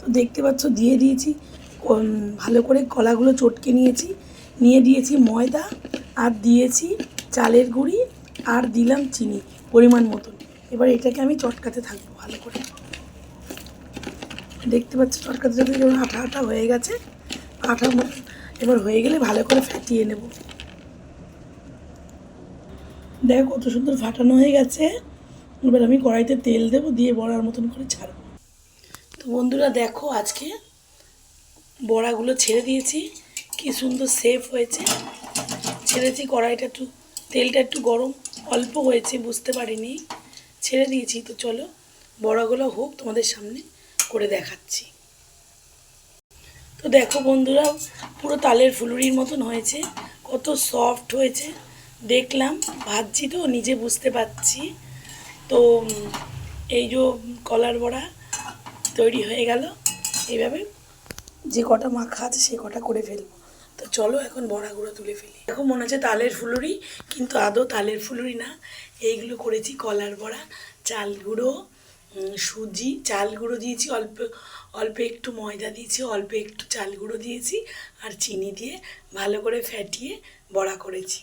তো দেখতে পাচ্ছ দিয়ে দিয়েছি, ভালো করে কলাগুলো চটকে নিয়েছি, নিয়ে দিয়েছি ময়দা, আর দিয়েছি চালের গুঁড়ি, আর দিলাম চিনি পরিমাণ মতন। এবার এটাকে আমি চটকাতে থাকবো ভালো করে। দেখতে পাচ্ছ চটকাতে চটকাতে যেমন আঠা আঠা হয়ে গেছে, আঠার মতো। এবার হয়ে গেলে ভালো করে ফাটিয়ে নেব। দেখো কত সুন্দর ফাটানো হয়ে গেছে। এবার আমি কড়াইতে তেল দেবো, দিয়ে বড়ার মতন করে ছাড়বো। তো বন্ধুরা দেখো আজকে বড়াগুলো ছেড়ে দিয়েছি, কি সুন্দর শেপ হয়েছে। ছেড়েছি, কড়াইটা একটু, তেলটা একটু গরম অল্প হয়েছে, বুঝতে পারিনি, ছেড়ে দিয়েছি। তো চলো বড়াগুলো হোক, তোমাদের সামনে করে দেখাচ্ছি। তো দেখো বন্ধুরা, পুরো তালের ফুলুরির মতন হয়েছে, কত সফট হয়েছে। দেখলাম, ভাজছি তো নিজে বুঝতে পারছি। তো এই যে কলার বড়া তৈরি হয়ে গেল। এইভাবে যে কটা মাখা আছে সে কটা করে ফেলবো। তো চলো এখন বড়াগুলো তুলে ফেলি। এখন মনে হচ্ছে তালের ফুলুরি, কিন্তু আদৌ তালের ফুলুরি না। এইগুলো করেছি কলার বড়া। চাল গুঁড়ো, সুজি, চাল গুঁড়ো দিয়েছি অল্প, অল্প একটু ময়দা দিয়েছি, অল্প একটু চাল গুঁড়ো দিয়েছি, আর চিনি দিয়ে ভালো করে ফ্যাটিয়ে বড়া করেছি।